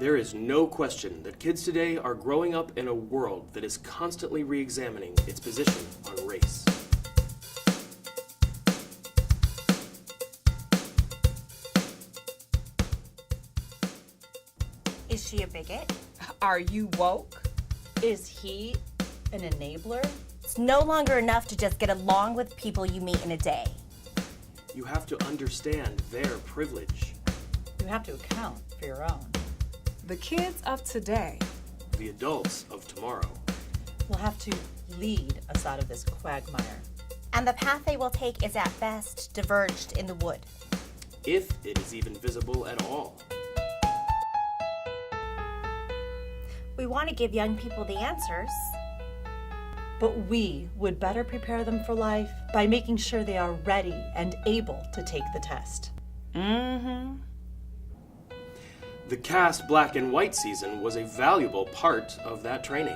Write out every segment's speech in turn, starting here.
There is no question that kids today are growing up in a world that is constantly re-examining its position on race. Is she a bigot? Are you woke? Is he an enabler? It's no longer enough to just get along with people you meet in a day. You have to understand their privilege. You have to account for your own. The kids of today, The adults of tomorrow. Will have to lead us out of this quagmire. And the path they will take is at best diverged in the wood. If it is even visible at all. We want to give young people the answers. But we would better prepare them for life by making sure they are ready and able to take the test. The Cast Black and White season was a valuable part of that training.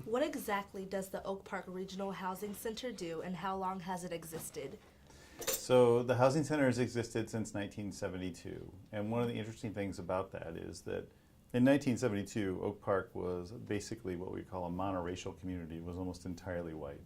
What exactly does the Oak Park Regional Housing Center do, and how long has it existed? So the Housing Center has existed since 1972, and one of the interesting things about that is that in 1972, Oak Park was basically what we call a monoracial community. It was almost entirely white.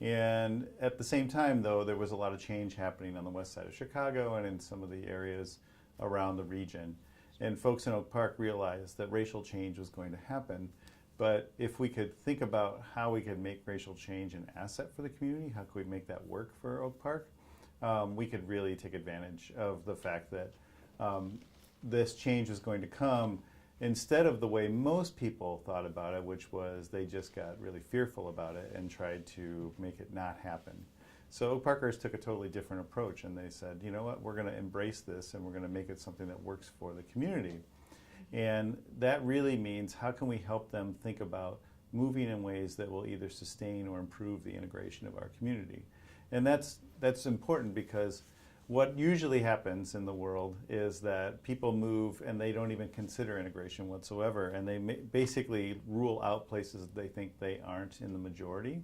And at the same time, though, there was a lot of change happening on the west side of Chicago and in some of the areas around the region. And folks in Oak Park realized that racial change was going to happen. But if we could think about how we could make racial change an asset for the community, how could we make that work for Oak Park, we could really take advantage of the fact that this change was going to come instead of the way most people thought about it, which was they just got really fearful about it and tried to make it not happen. So Oak Parkers took a totally different approach, and they said, you know what, we're going to embrace this and we're going to make it something that works for the community. And that really means how can we help them think about moving in ways that will either sustain or improve the integration of our community. And that's important because what usually happens in the world is that people move and they don't even consider integration whatsoever, and they basically rule out places they think they aren't in the majority.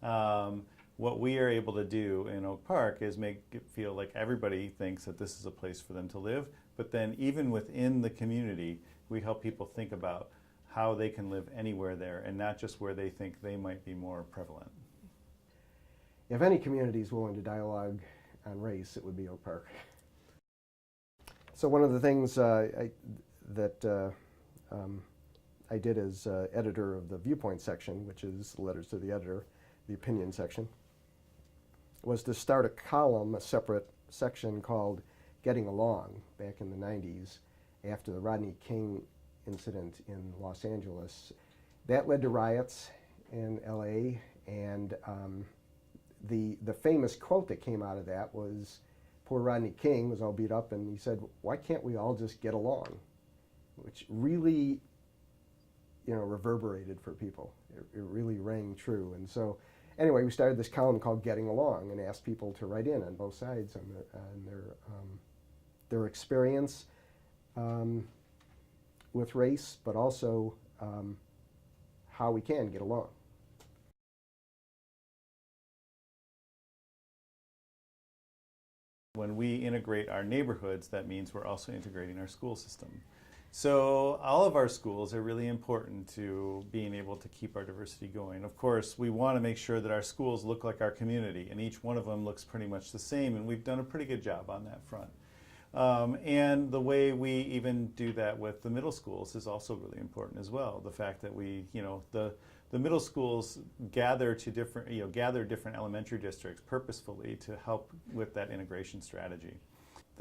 What we are able to do in Oak Park is make it feel like everybody thinks that this is a place for them to live, but then even within the community, we help people think about how they can live anywhere there and not just where they think they might be more prevalent. If any community is willing to dialogue on race, it would be Oak Park. So one of the things I did as editor of the Viewpoint section, which is letters to the editor, the opinion section, was to start a column, a separate section called Getting Along back in the 90s after the Rodney King incident in Los Angeles. That led to riots in LA, and the famous quote that came out of that was, poor Rodney King was all beat up and he said, why can't we all just get along? Which really, reverberated for people. It really rang true. And so anyway, we started this column called Getting Along and asked people to write in on both sides on their experience with race, but also how we can get along. When we integrate our neighborhoods, that means we're also integrating our school system. So all of our schools are really important to being able to keep our diversity going. Of course, we want to make sure that our schools look like our community, and each one of them looks pretty much the same, and we've done a pretty good job on that front. And the way we even do that with the middle schools is also really important as well. The fact that we, the middle schools gather to different elementary districts purposefully to help with that integration strategy.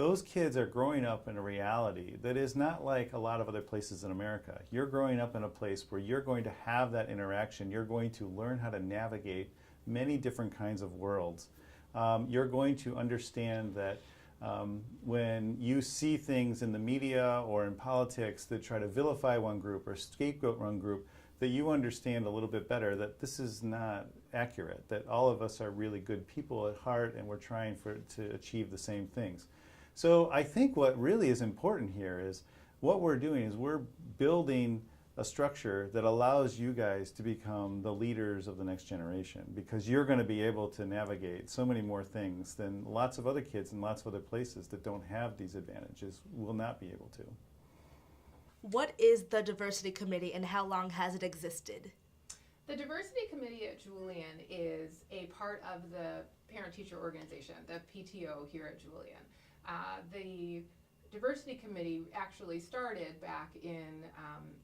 those kids are growing up in a reality that is not like a lot of other places in America. You're growing up in a place where you're going to have that interaction. You're going to learn how to navigate many different kinds of worlds. You're going to understand that when you see things in the media or in politics that try to vilify one group or scapegoat one group, that you understand a little bit better that this is not accurate, that all of us are really good people at heart and we're trying to achieve the same things. So I think what really is important here is what we're doing is we're building a structure that allows you guys to become the leaders of the next generation, because you're going to be able to navigate so many more things than lots of other kids in lots of other places that don't have these advantages will not be able to. What is the Diversity Committee and how long has it existed? The Diversity Committee at Julian is a part of the parent-teacher organization, the PTO here at Julian. The Diversity Committee actually started back in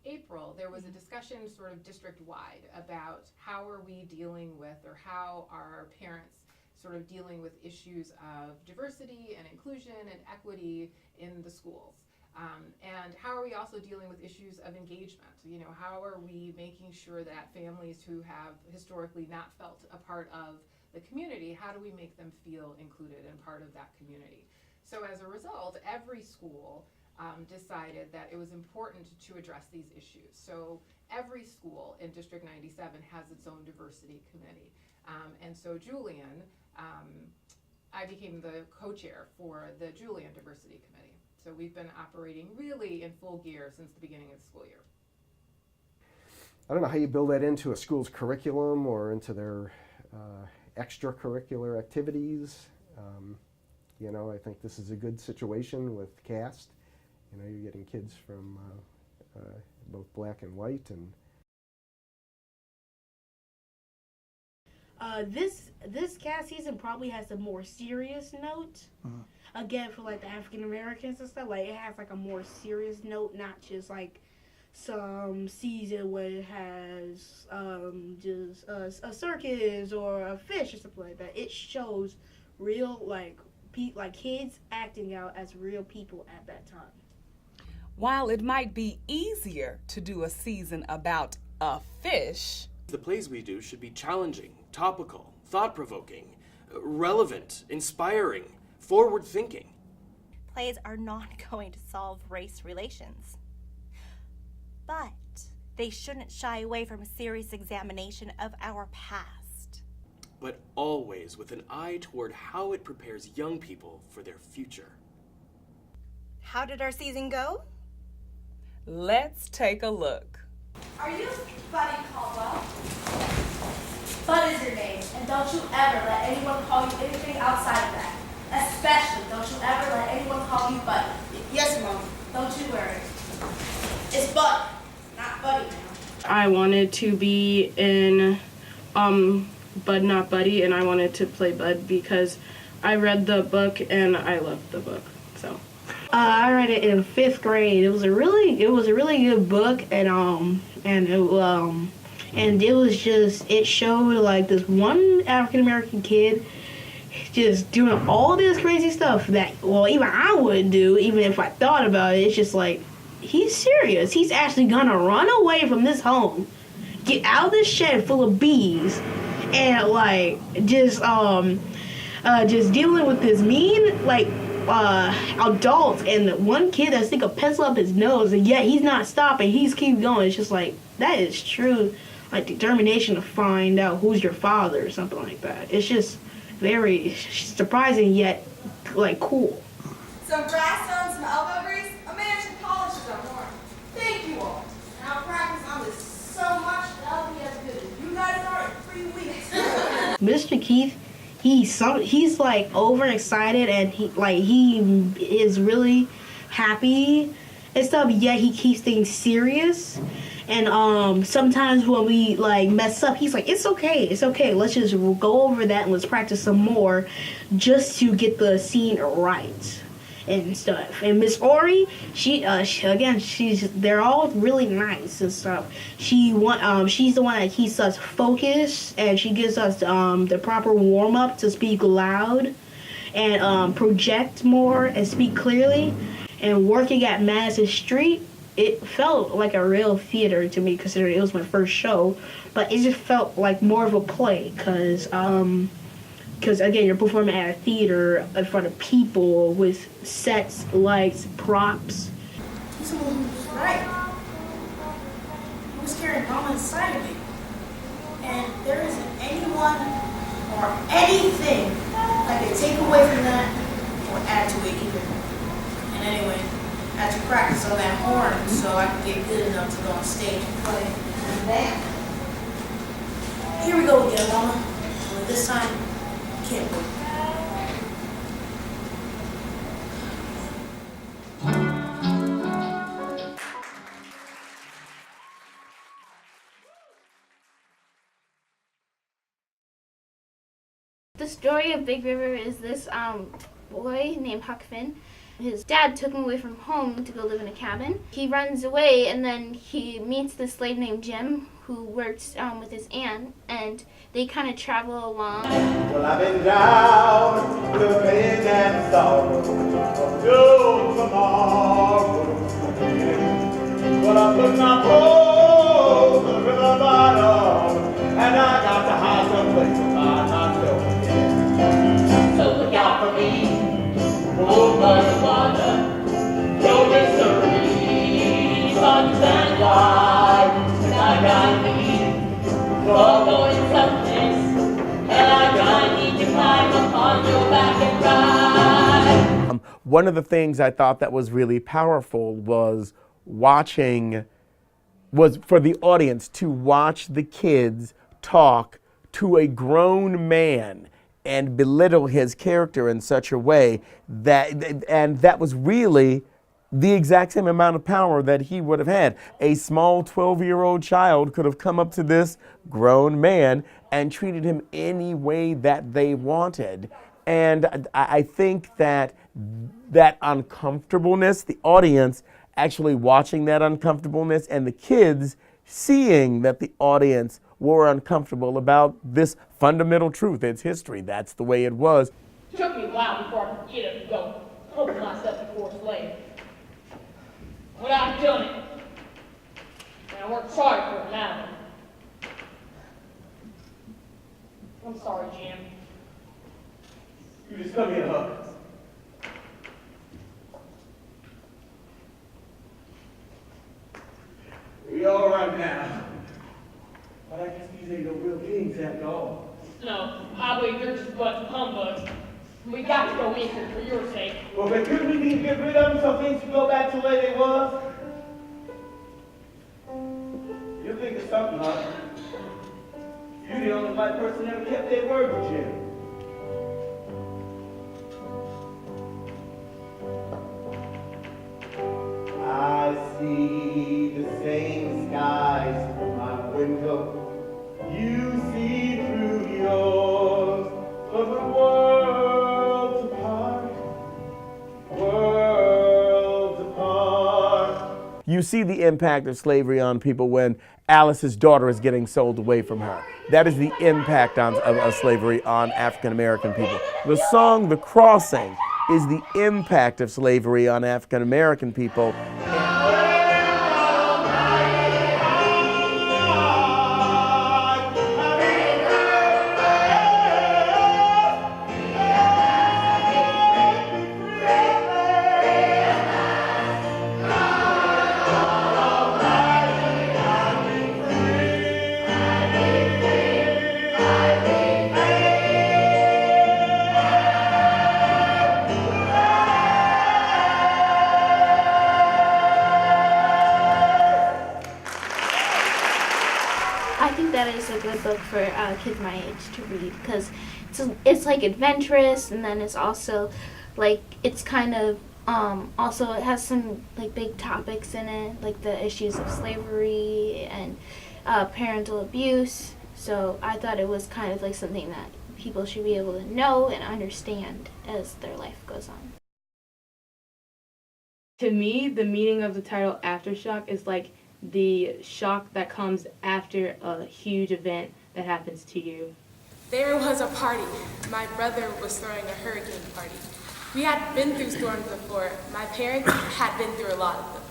April. There was a discussion sort of district-wide about how are we dealing with, or how are parents sort of dealing with issues of diversity and inclusion and equity in the schools. And how are we also dealing with issues of engagement? You know, how are we making sure that families who have historically not felt a part of the community, how do we make them feel included and part of that community? So as a result, every school decided that it was important to address these issues. So every school in District 97 has its own diversity committee. And so Julian, I became the co-chair for the Julian Diversity Committee. So we've been operating really in full gear since the beginning of the school year. I don't know how you build that into a school's curriculum or into their extracurricular activities. You know, I think this is a good situation with CAST. You know, you're getting kids from both Black and White, and this cast season probably has a more serious note. Again, for like the African Americans and stuff, like it has like a more serious note, not just like some season where it has just a circus or a fish or something like that. It shows real like kids acting out as real people at that time. While it might be easier to do a season about a fish, The plays we do should be challenging, topical, thought-provoking, relevant, inspiring, forward-thinking. Plays are not going to solve race relations. But they shouldn't shy away from a serious examination of our past. But always with an eye toward how it prepares young people for their future. How did our season go? let's take a look. Are you Buddy Caldwell? Bud is your name, and don't you ever let anyone call you anything outside of that. Especially, don't you ever let anyone call you Buddy. Yes, Mom. Don't you worry. It's Bud, not Buddy now. I wanted to be in Bud Not Buddy, and I wanted to play Bud because I read the book and I loved the book. So I read it in 5th grade. It was a really good book, and it showed like this one African American kid just doing all this crazy stuff that, well, even I wouldn't do, even if I thought about it. It's just like, he's serious. He's actually gonna run away from this home, get out of this shed full of bees, and like just dealing with this mean adults and one kid that stick a pencil up his nose, and yet he's not stopping. He's keep going. It's just like, that is true, like, determination to find out who's your father or something like that. It's just very surprising yet like cool. Some brass stones, some elbow grease, a man should polish his own horn. Thank you all. And I'll practice on this so much that I'll be as good as you guys are in 3 weeks. Mr. Keith, he's like overexcited, and he is really happy and stuff, yet he keeps things serious. And sometimes when we like mess up, he's like, it's okay, let's just go over that and let's practice some more just to get the scene right and stuff. And Miss Ori, they're all really nice and stuff. She's the one that keeps us focused, and she gives us the proper warm-up to speak loud. and project more and speak clearly. And working at Madison Street, it felt like a real theater to me, considering it was my first show. But it just felt like more of a play, because again, you're performing at a theater in front of people with sets, lights, props. Someone who was right. He was carrying mama inside of me. And there isn't anyone or anything that can take away from that or add to it either. And anyway, I had to practice on that horn so I could get good enough to go on stage and play in the band. Here we go again, mama. Only this time, can't wait. The story of Big River is this boy named Huck Finn. His dad took him away from home to go live in a cabin. He runs away, and then he meets this slave named Jim who works with his aunt, and they kind of travel along. Well, I've been down to the pain and sorrow of no tomorrow. But I put my pole to the river bottom, and I got to hide someplace by myself. So look out for me, oh muddy water, your mystery, suns and light, and I got need for going someplace, and I got need to climb upon your back and ride. One of the things I thought that was really powerful was for the audience to watch the kids talk to a grown man and belittle his character in such a way that was really the exact same amount of power that he would have had. A small 12-year-old child could have come up to this grown man and treated him any way that they wanted. And I think that uncomfortableness, the audience actually watching that uncomfortableness and the kids seeing that the audience were uncomfortable about this fundamental truth. It's history. That's the way it was. It took me a while before I could get up and go humble myself before a slave. When I've done it, and I worked sorry for it now. I'm sorry, Jim. You just come here, Huck. We all right now. But I guess these ain't no real kings after all. No, I believe they're just a bunch of humbugs. We got to go in here for your sake. Well, but couldn't we get rid of them so things could go back to the way they was? You think of something, Huck. You're the only white person that ever kept their word with Jim. I see the same skies from my window. You see through yours, but we're worlds apart, worlds apart. You see the impact of slavery on people when Alice's daughter is getting sold away from her. That is the impact of slavery on African American people. The song, The Crossing, is the impact of slavery on African American people. I think that is a good book for kids my age to read, because it's like adventurous, and then it's also like it's kind of also it has some like big topics in it, like the issues of slavery and parental abuse. So I thought it was kind of like something that people should be able to know and understand as their life goes on. To me, the meaning of the title Aftershock is like the shock that comes after a huge event that happens to you. There was a party. My brother was throwing a hurricane party. We had been through storms before. My parents had been through a lot of them.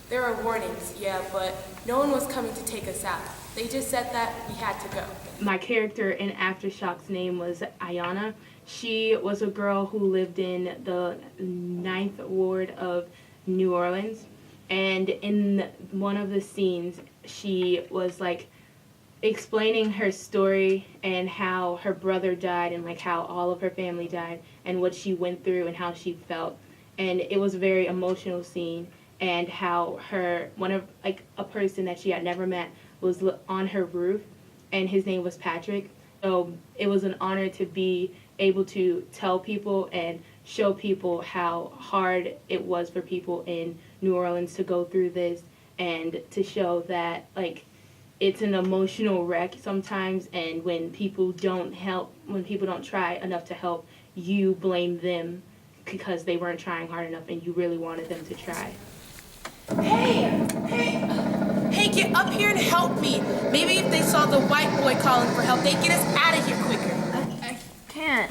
There were warnings, yeah, but no one was coming to take us out. They just said that we had to go. My character in Aftershock's name was Ayana. She was a girl who lived in the 9th Ward of New Orleans. And in one of the scenes, she was like explaining her story and how her brother died and like how all of her family died and what she went through and how she felt. And it was a very emotional scene, and how a person that she had never met was on her roof, and his name was Patrick. So it was an honor to be able to tell people and show people how hard it was for people in New Orleans to go through this, and to show that like it's an emotional wreck sometimes, and when people don't try enough to help, you blame them because they weren't trying hard enough and you really wanted them to try. Hey, get up here and help me. Maybe if they saw the white boy calling for help, they'd get us out of here quicker. I can't.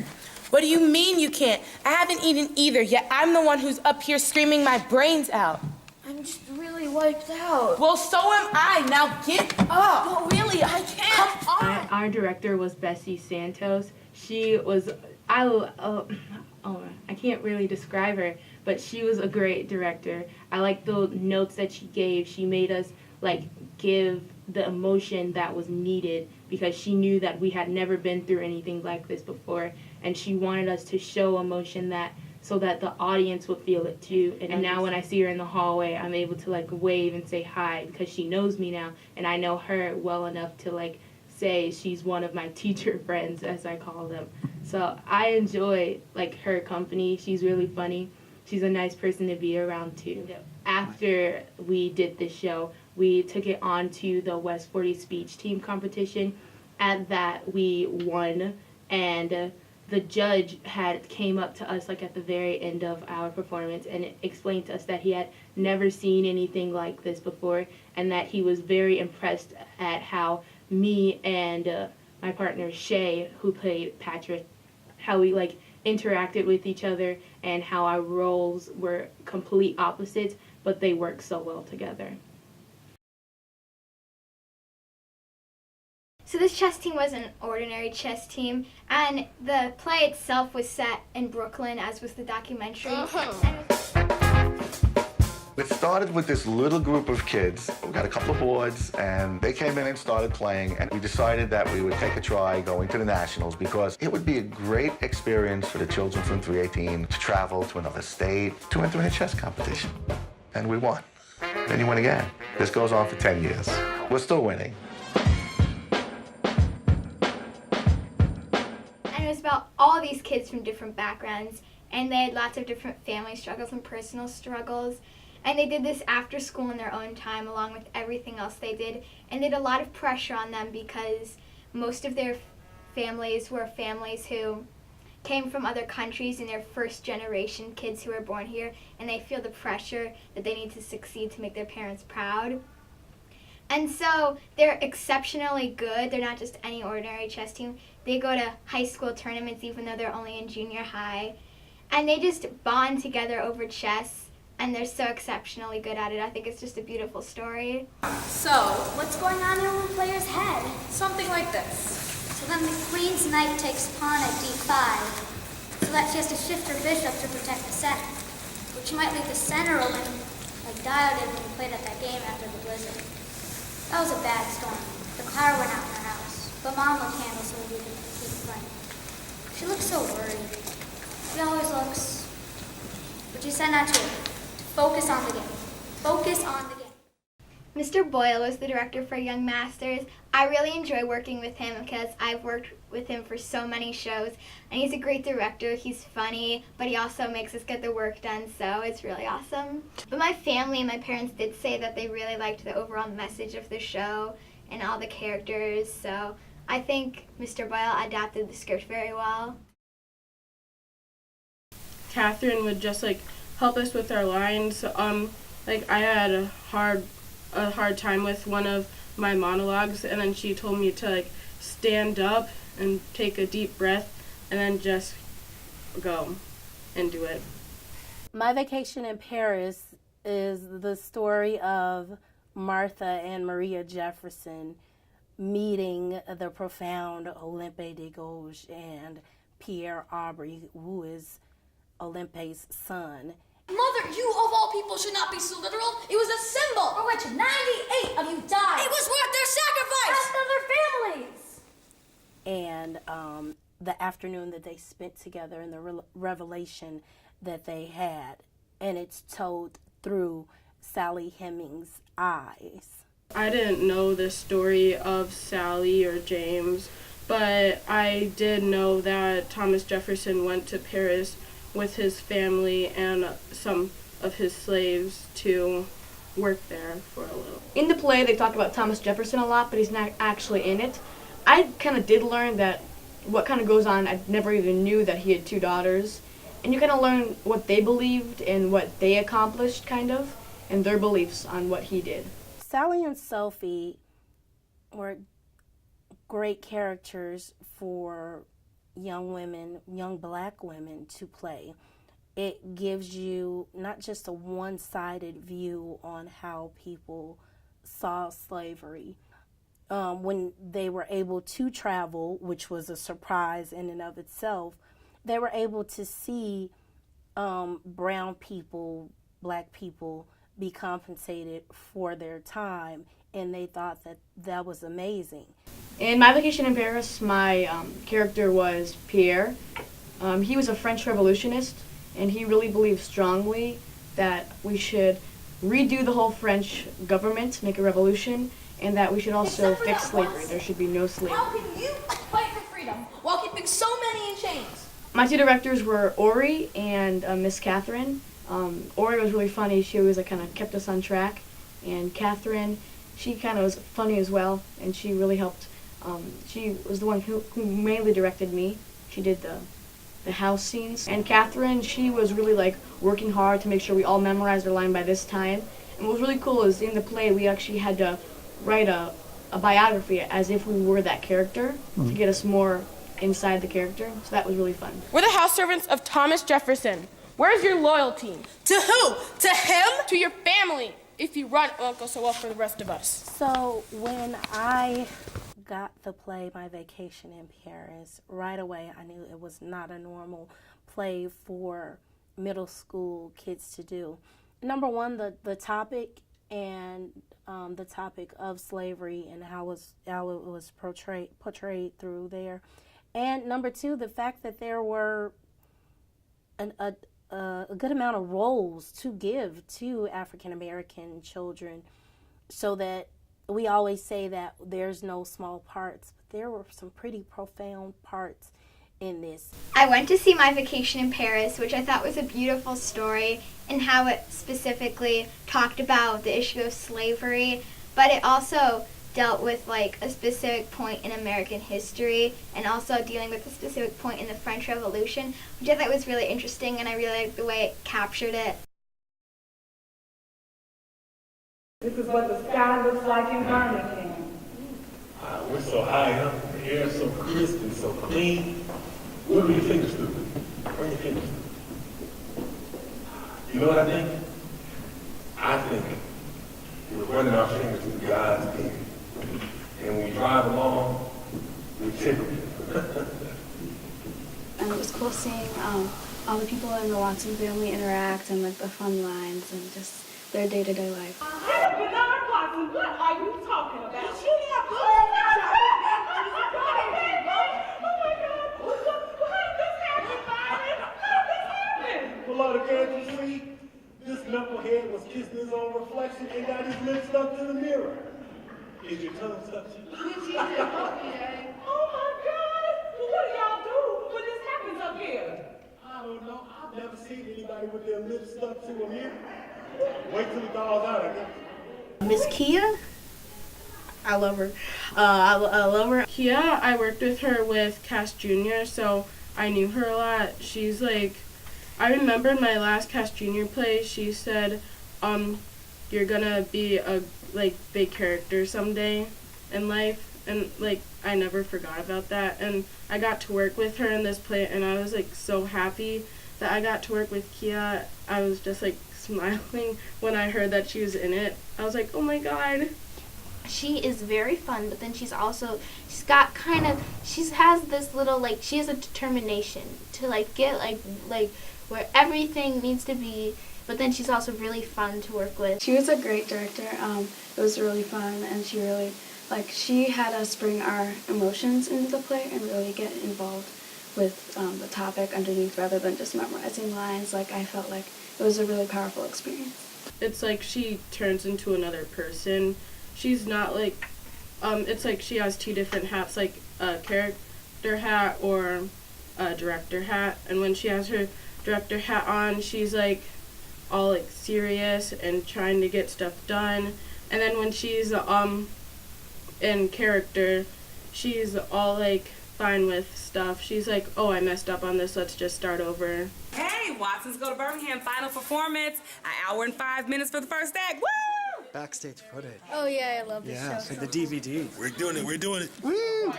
What do you mean you can't? I haven't eaten either, yet I'm the one who's up here screaming my brains out. I'm just really wiped out. Well, so am I. Now get up. No, really, I can't. Come on. Our director was Bessie Santos. She was, I can't really describe her, but she was a great director. I like the notes that she gave. She made us like give the emotion that was needed, because she knew that we had never been through anything like this before, and she wanted us to show emotion so that the audience would feel it too. And now when I see her in the hallway, I'm able to like wave and say hi, because she knows me now, and I know her well enough to like say she's one of my teacher friends, as I call them. So I enjoy like her company. She's really funny. She's a nice person to be around too. After we did this show, we took it on to the West 40 speech team competition. At that, we won, and the judge came up to us like at the very end of our performance and explained to us that he had never seen anything like this before, and that he was very impressed at how me and my partner Shay, who played Patrick, how we like interacted with each other, and how our roles were complete opposites, but they worked so well together. So this chess team was an ordinary chess team, and the play itself was set in Brooklyn, as was the documentary. It started with this little group of kids. We got a couple of boards, and they came in and started playing, and we decided that we would take a try going to the Nationals, because it would be a great experience for the children from 318 to travel to another state to enter in a chess competition. And we won. Then you win again. This goes on for 10 years. We're still winning. And it was about all these kids from different backgrounds, and they had lots of different family struggles and personal struggles. And they did this after school in their own time, along with everything else they did. And they had a lot of pressure on them, because most of their families were families who came from other countries, and they're first generation kids who were born here, and they feel the pressure that they need to succeed to make their parents proud. And so they're exceptionally good. They're not just any ordinary chess team. They go to high school tournaments even though they're only in junior high. And they just bond together over chess, and they're so exceptionally good at it. I think it's just a beautiful story. So, what's going on in a player's head? Something like this. So then the queen's knight takes pawn at d5, so that she has to shift her bishop to protect the center, which might leave the center open, like Dio did when we played at that game after the blizzard. That was a bad storm. The power went out in her house, but Mom will handle so we can keep playing. She looks so worried. She always looks. But she said not to focus on the game. Focus on the game. Mr. Boyle was the director for Young Masters. I really enjoy working with him because I've worked with him for so many shows, and he's a great director. He's funny, but he also makes us get the work done, so it's really awesome. But my family and my parents did say that they really liked the overall message of the show and all the characters, so I think Mr. Boyle adapted the script very well. Catherine would just like help us with our lines. Like I had a hard time with one of my monologues, and then she told me to like stand up and take a deep breath and then just go and do it. My Vacation in Paris is the story of Martha and Maria Jefferson meeting the profound Olympe de Gouges and Pierre Aubry, who is Olympe's son. Mother, you of all people should not be so literal. It was a symbol for which 98 of you died. It was worth their sacrifice. And their families. And the afternoon that they spent together and the revelation that they had. And it's told through Sally Hemings' eyes. I didn't know the story of Sally or James, but I did know that Thomas Jefferson went to Paris with his family and some of his slaves to work there for a little. In the play, they talk about Thomas Jefferson a lot, but he's not actually in it. I kind of did learn that what kind of goes on. I never even knew that he had 2 daughters. And you kind of learn what they believed and what they accomplished, kind of, and their beliefs on what he did. Sally and Sophie were great characters for young women, young black women to play. It gives you not just a one-sided view on how people saw slavery. When they were able to travel, which was a surprise in and of itself, they were able to see brown people, black people, be compensated for their time, and they thought that that was amazing. In My Vacation in Paris, my character was Pierre. He was a French revolutionist, and he really believed strongly that we should redo the whole French government, make a revolution, and that we should also fix slavery. There should be no slavery. How can you fight for freedom while keeping so many in chains? My 2 directors were Ori and Miss Catherine. Ori was really funny. She always kind of kept us on track. And Catherine, she kind of was funny as well, and she really helped. She was the one who mainly directed me. She did the house scenes. And Catherine, she was really working hard to make sure we all memorized our line by this time. And what was really cool is in the play we actually had to write a biography as if we were that character to get us more inside the character. So that was really fun. We're the house servants of Thomas Jefferson. Where's your loyalty? To who? To him? To your family. If you run, it won't go so well for the rest of us. So when I got the play My Vacation in Paris, right away I knew it was not a normal play for middle school kids to do. Number one, the topic and the topic of slavery and how it was portrayed through there. And number two, the fact that there were a good amount of roles to give to African American children, so that we always say that there's no small parts, but there were some pretty profound parts in this. I went to see My Vacation in Paris, which I thought was a beautiful story and how it specifically talked about the issue of slavery, but it also dealt with a specific point in American history and also dealing with a specific point in the French Revolution, which I thought was really interesting, and I really liked the way it captured it. This is what the sky looks like in Birmingham. We're so high up, the air's so crisp and so clean. Where do your fingers through? Where are your fingers through? You know what I think? I think we're running our fingers through God's beard. And when we drive along, we tickle it. And it was cool seeing all the people in the Watson family interact and the fun lines and just their day-to-day life. Hey, Bernard Watson, what are you talking about? Below the girl you see, this knucklehead was kissing his own reflection and got his lips stuck to the mirror. Is your tongue touched? Oh my God! Well, what do y'all do when this happens up here? I don't know. I've never seen anybody with their lips stuck to a mirror. Wait till it thaws out, I guess. Miss Kia? I love her. I love her. Kia, I worked with her with Cass Jr., so I knew her a lot. She's I remember in my last Cass Jr. play, she said, you're gonna be a big character someday in life, and like I never forgot about that. And I got to work with her in this play, and I was like so happy that I got to work with Kia. I was just like smiling when I heard that she was in it. I was like, oh my god. She is very fun, but then she's got kind of, she has this little, like, she has a determination to like get like where everything needs to be, but then she's also really fun to work with. She was a great director. It was really fun, and she really, she had us bring our emotions into the play and really get involved with the topic underneath rather than just memorizing lines. I felt like it was a really powerful experience. It's like she turns into another person. She's not like, it's like she has two different hats, like a character hat or a director hat. And when she has her director hat on, she's like all like serious and trying to get stuff done. And then when she's in character, she's all like fine with stuff. She's like, oh, I messed up on this, let's just start over. Hey, Watson's Go to Birmingham final performance. An hour and 5 minutes for the first act. Woo! Backstage footage. Oh yeah, I love this Yeah, show. for the DVD. We're doing it. Woo!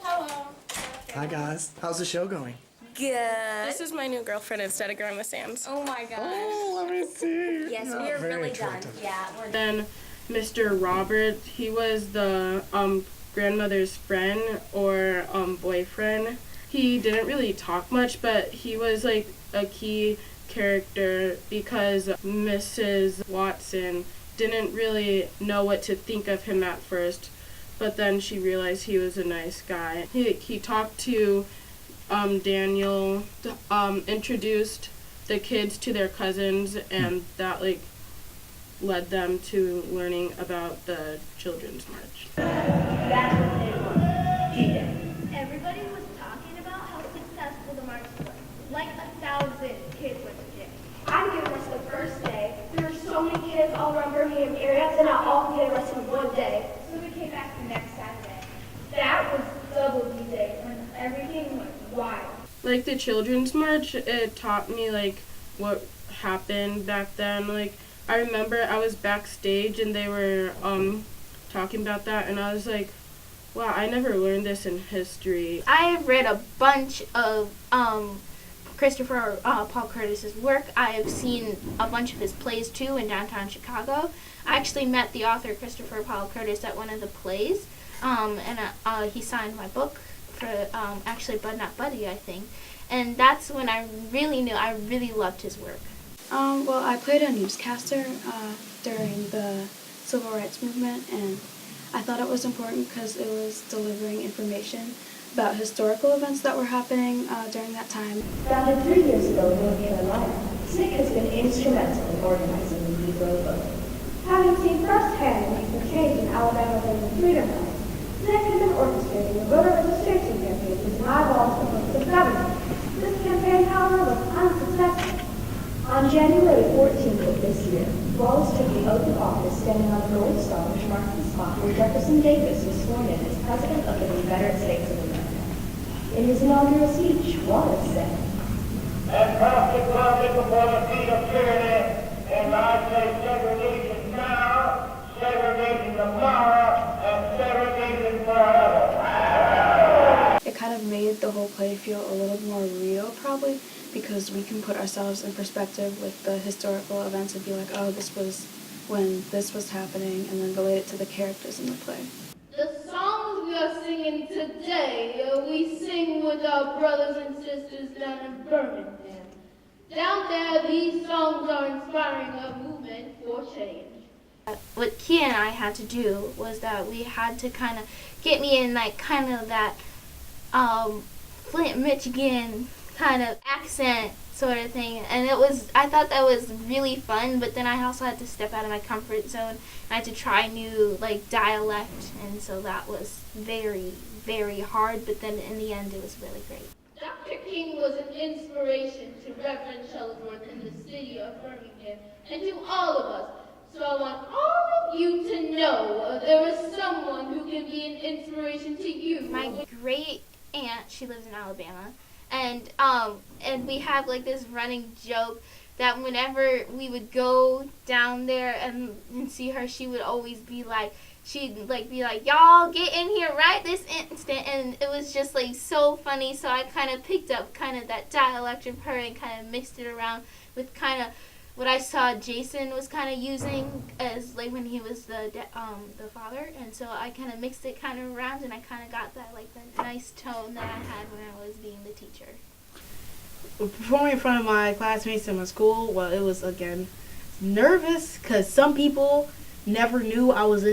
Hello. Hi guys, how's the show going? Good. This is my new girlfriend instead of Grandma Sam's. Oh my gosh. Oh, let me see. Yes, Yeah, we are very really attractive. done. Yeah, we're Then Mr. Robert, he was the grandmother's friend or boyfriend. He didn't really talk much, but he was like a key character because Mrs. Watson didn't really know what to think of him at first, but then she realized he was a nice guy. He talked to Daniel, introduced the kids to their cousins, and that like led them to learning about the Children's March. That's what they want. D-Day. Everybody was talking about how successful the march was. Like 1,000 kids went to jail. I didn't get arrested the first day. There were so many kids all around Birmingham area, and not all could get arrested in one day. So we came back the next Saturday. That was double D-Day, when everything went wild. Like the Children's March, it taught me like what happened back then. Like I remember I was backstage and they were talking about that, and I was like, wow, I never learned this in history. I have read a bunch of Christopher Paul Curtis's work. I have seen a bunch of his plays too in downtown Chicago. I actually met the author Christopher Paul Curtis at one of the plays, and he signed my book for actually Bud Not Buddy, I think. And that's when I really knew I really loved his work. Well, I played a newscaster during the Civil Rights Movement, and I thought it was important because it was delivering information about historical events that were happening during that time. Founded 3 years ago in North Carolina, SNCC has been instrumental in organizing the Negro vote. Having seen firsthand the change in Alabama voting freedom rights, SNCC has been orchestrating the voter registration campaign to deny laws from the government. This campaign, however, was unsuccessful. On January 14th of this year, Wallace took the oath of office standing on the gold star which marks the spot where Jefferson Davis was sworn in as President of the Confederate States of America. In his inaugural speech, Wallace said, And consequently before the feet of tyranny, and I say segregation now, segregation tomorrow, and segregation forever. It kind of made the whole play feel a little more real, probably, because we can put ourselves in perspective with the historical events and be like, oh, this was when this was happening, and then relate it to the characters in the play. The songs we are singing today, we sing with our brothers and sisters down in Birmingham. Down there, these songs are inspiring a movement for change. What Kia and I had to do was that we had to kind of get me in like kind of that Flint, Michigan kind of accent sort of thing, and I thought that was really fun, but then I also had to step out of my comfort zone. I had to try new like dialect, and so that was very, very hard, but then in the end it was really great. Dr. King was an inspiration to Reverend Shuttleworth in the city of Birmingham and to all of us. So I want all of you to know there is someone who can be an inspiration to you. My great aunt, she lives in Alabama, and we have like this running joke that whenever we would go down there and see her, she would always be like, she'd like be like, y'all get in here right this instant, and it was just like so funny. So I kind of picked up kind of that dialect from her and kind of mixed it around with kind of what I saw Jason was kind of using as like when he was the father, and so I kind of mixed it kind of around, and I kind of got that like the nice tone that I had when I was being the teacher. Performing in front of my classmates in my school, well, it was again nervous because some people never knew I was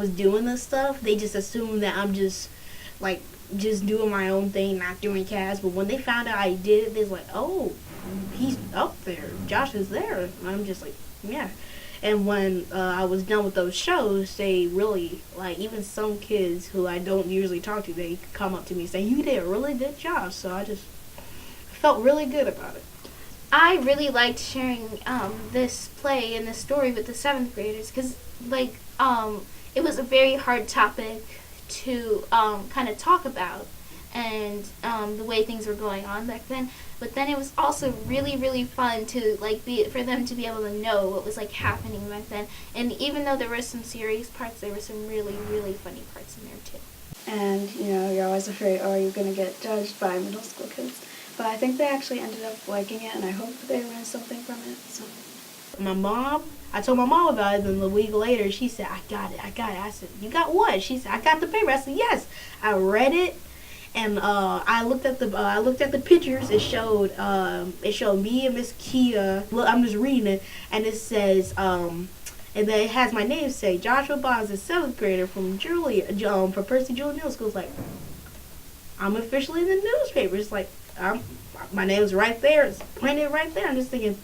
doing this stuff. They just assumed that I'm just doing my own thing, not doing cast. But when they found out I did it, they was like, oh, he's up there. Josh is there. And I'm just like, yeah. And when I was done with those shows, they really, like, even some kids who I don't usually talk to, they come up to me and say, you did a really good job. So I just felt really good about it. I really liked sharing this play and this story with the 7th graders because, like, it was a very hard topic to kind of talk about, and the way things were going on back then. But then it was also really, really fun to for them to be able to know what was like happening back then. And even though there were some serious parts, there were some really, really funny parts in there too. And you're always afraid, oh, you're going to get judged by middle school kids. But I think they actually ended up liking it, and I hope they learned something from it. So. I told my mom about it, and a week later she said, I got it. I said, you got what? She said, I got the paper. I said, yes. I read it, and I looked at the pictures. It showed me and Miss Kia. Look, I'm just reading it, and it says, and then it has my name say Joshua Bonds, a 7th grader from from Percy Julian Middle School. It's like, I'm officially in the newspaper. It's like, my name's right there. It's printed right there. I'm just thinking,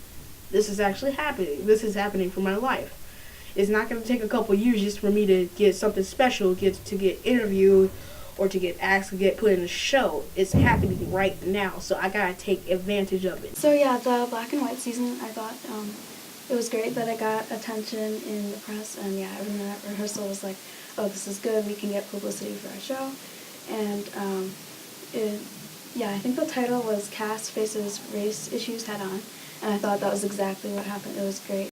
this is actually happening. This is happening for my life. It's not going to take a couple years just for me to get something special, to get interviewed, or to get asked to get put in a show. It's happening right now, so I got to take advantage of it. So yeah, the Black and White season, I thought it was great that it got attention in the press, and yeah, everyone at rehearsal was like, oh, this is good, we can get publicity for our show. And I think the title was Cast Faces Race Issues Head On, and I thought that was exactly what happened. It was great.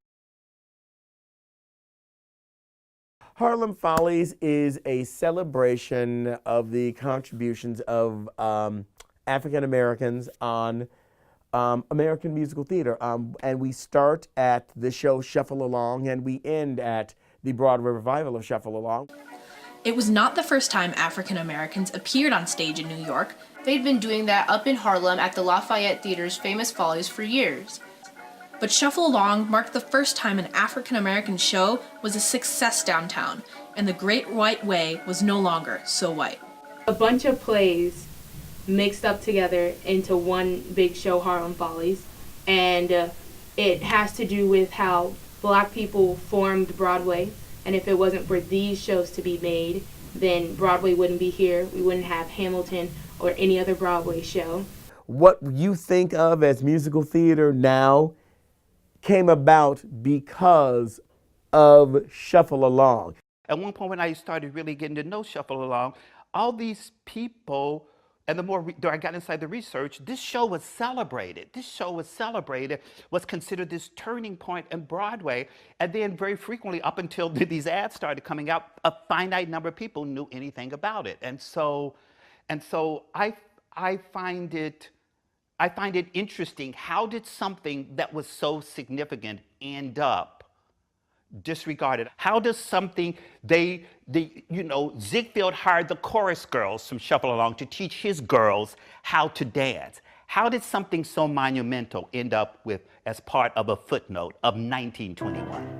Harlem Follies is a celebration of the contributions of African Americans on American musical theater. And we start at the show Shuffle Along, and we end at the Broadway revival of Shuffle Along. It was not the first time African Americans appeared on stage in New York. They'd been doing that up in Harlem at the Lafayette Theater's famous Follies for years. But Shuffle Along marked the first time an African American show was a success downtown, and the Great White Way was no longer so white. A bunch of plays mixed up together into one big show, Harlem Follies, and it has to do with how Black people formed Broadway. And if it wasn't for these shows to be made, then Broadway wouldn't be here. We wouldn't have Hamilton or any other Broadway show. What you think of as musical theater now came about because of Shuffle Along. At one point when I started really getting to know Shuffle Along, all these people, and the more I got inside the research, this show was celebrated. Was considered this turning point in Broadway. And then very frequently, up until these ads started coming out, a finite number of people knew anything about it. And so I find it interesting. How did something that was so significant end up disregarded? How does something, Ziegfeld hired the chorus girls from Shuffle Along to teach his girls how to dance. How did something so monumental end up as part of a footnote of 1921?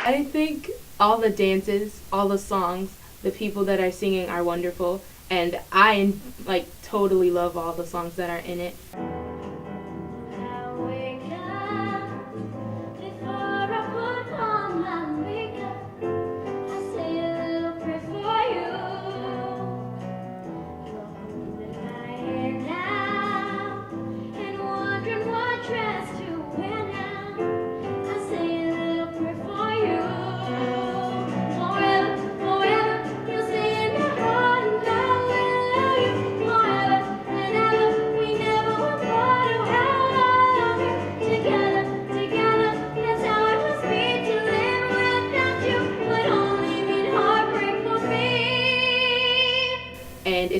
I think all the dances, all the songs, the people that are singing are wonderful, and I totally love all the songs that are in it. And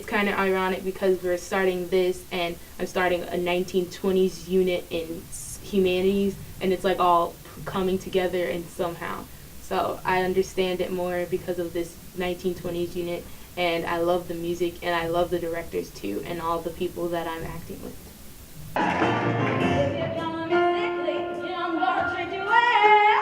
it's kind of ironic because we're starting this and I'm starting a 1920s unit in humanities, and it's like all coming together and somehow. So I understand it more because of this 1920s unit, and I love the music and I love the directors too and all the people that I'm acting with. If you're calling me sickly, you know I'm gonna treat you well.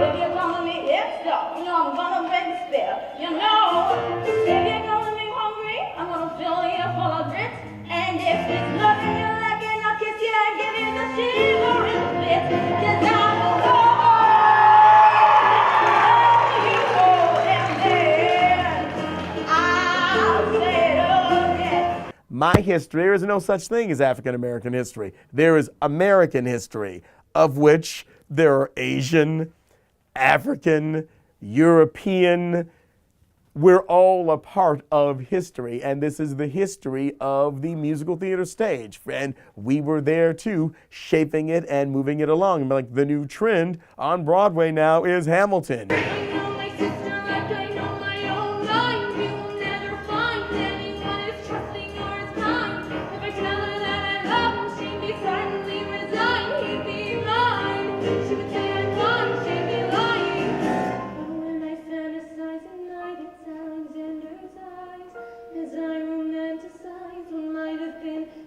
If you're calling me hipster, you know I'm gonna break the spell. You know, if you're calling me hungry, I'm gonna fill you full of grits. And if it's nothing you're lacking, I'll kiss you and give you the shivering fits. 'Cause I will go My history, there is no such thing as African American history. There is American history, of which there are Asian, African, European. We're all a part of history, and this is the history of the musical theater stage. And we were there too, shaping it and moving it along. Like the new trend on Broadway now is Hamilton.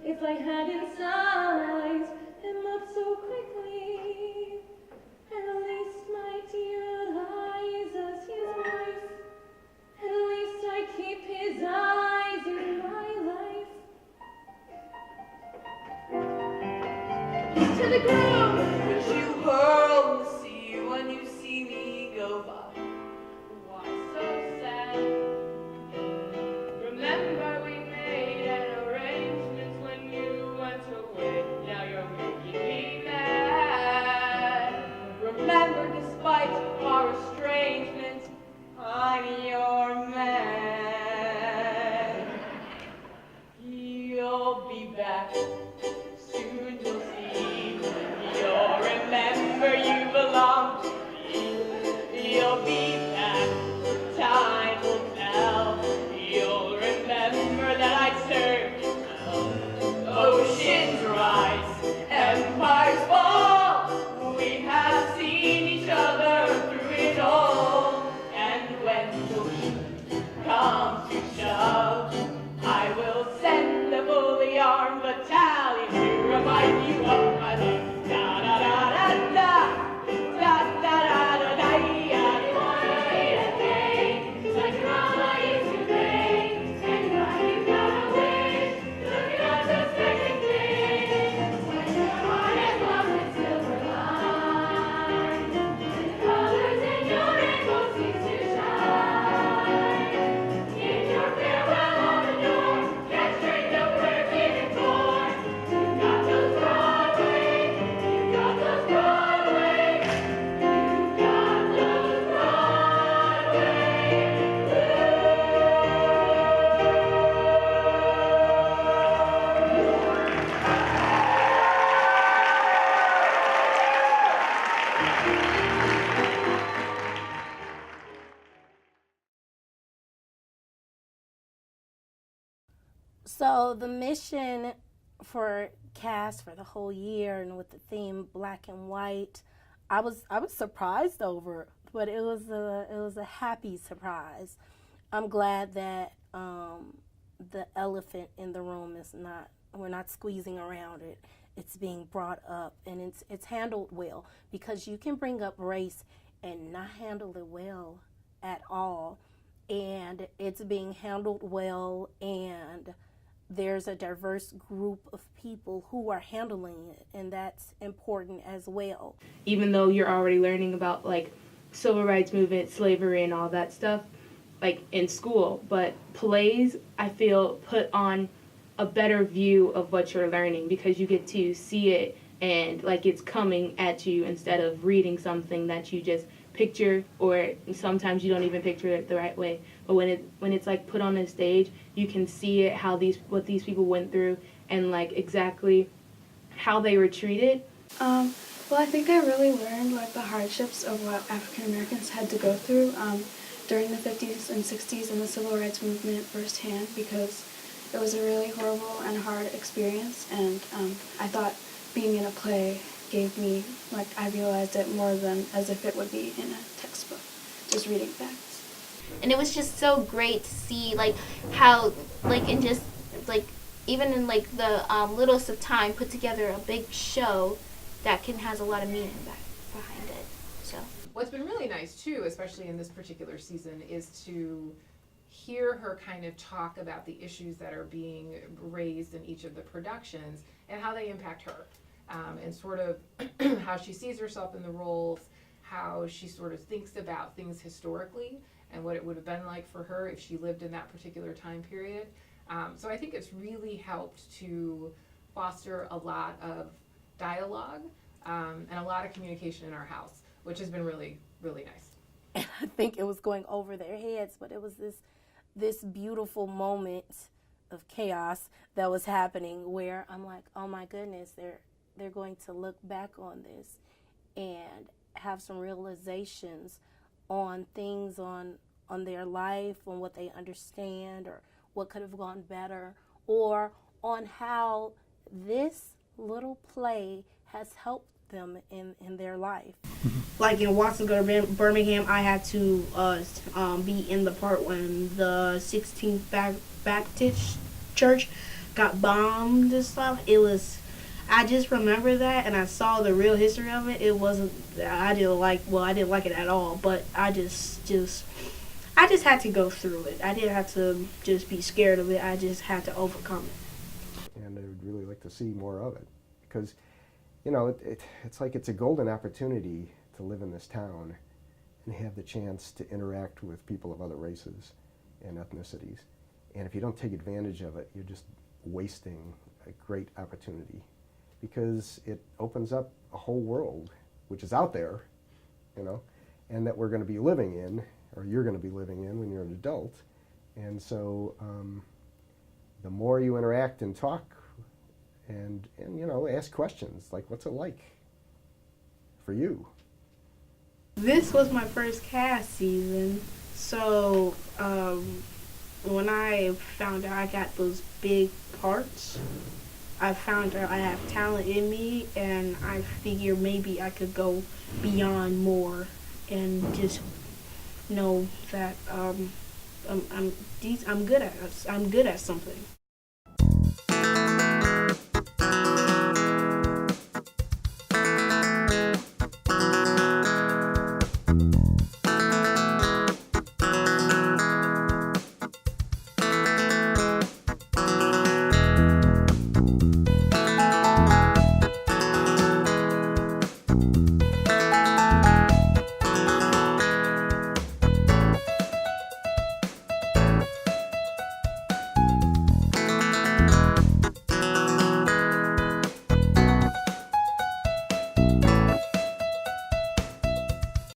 If I hadn't sized him up so quickly, at least my dear Eliza's his wife. At least I keep his eyes in my life. To the ground, which you hurl the sea when you see me go by. Why so sad? Remember we made an arrangement when you went away. Now you're making me mad. Remember, despite our estrangement, I'm your man. You'll be back. Soon you'll see. You'll remember you belong to me. You'll be back. Time will tell. You'll remember that I served you well. Oceans rise, empires fall. We have seen each other through it all. And when push comes to shove, I will send the bully armed battalion to remind you of my love. Da da da da da, da da da da da. Like Mama used to make, and running down a wish, looking at the second thing. When your heart is lost in silver line, and the colors in your rainbow cease to shine. In your farewell on the door, that string that we're keeping for. You got those Broadway, you got those Broadway, you got those Broadway. So the mission for cast for the whole year and with the theme Black and White, I was surprised over, but it was a happy surprise. I'm glad that the elephant in the room is not, we're not squeezing around it. It's being brought up and it's handled well, because you can bring up race and not handle it well at all, and it's being handled well, and there's a diverse group of people who are handling it, and that's important as well. Even though you're already learning about like civil rights movement, slavery, and all that stuff, like in school, but plays, I feel, put on a better view of what you're learning, because you get to see it and like it's coming at you instead of reading something that you just picture, or sometimes you don't even picture it the right way. But when it's like put on a stage, you can see it, what these people went through, and like exactly how they were treated. Well, I think I really learned like the hardships of what African Americans had to go through during the 50s and 60s and the civil rights movement firsthand, because it was a really horrible and hard experience, and I thought being in a play gave me, like, I realized it more than as if it would be in a textbook, just reading facts. And it was just so great to see, like, how, like, in just, like, even in, like, the littlest of time, put together a big show that has a lot of meaning behind it. So what's been really nice too, especially in this particular season, is to hear her kind of talk about the issues that are being raised in each of the productions and how they impact her, and sort of how she sees herself in the roles, how she sort of thinks about things historically and what it would have been like for her if she lived in that particular time period. So I think it's really helped to foster a lot of dialogue and a lot of communication in our house, which has been really, really nice. And I think it was going over their heads, but it was this beautiful moment of chaos that was happening where I'm like, oh my goodness, they're going to look back on this and have some realizations on things on their life, on what they understand or what could have gone better, or on how this little play has helped them in their life. Like in Watson Go to Birmingham, I had to be in the part when the 16th Baptist Church got bombed and stuff. I just remember that, and I saw the real history of it. I didn't like it at all, but I just had to go through it. I didn't have to just be scared of it. I just had to overcome it. And I would really like to see more of it, because, you know, it's like it's a golden opportunity to live in this town and have the chance to interact with people of other races and ethnicities. And if you don't take advantage of it, you're just wasting a great opportunity, because it opens up a whole world which is out there, you know, and that we're going to be living in, or you're going to be living in when you're an adult. And so the more you interact and talk and you know, ask questions like, what's it like for you? This was my first cast season, so when I found out I got those big parts, I found out I have talent in me, and I figure maybe I could go beyond more and just know that I'm good at something.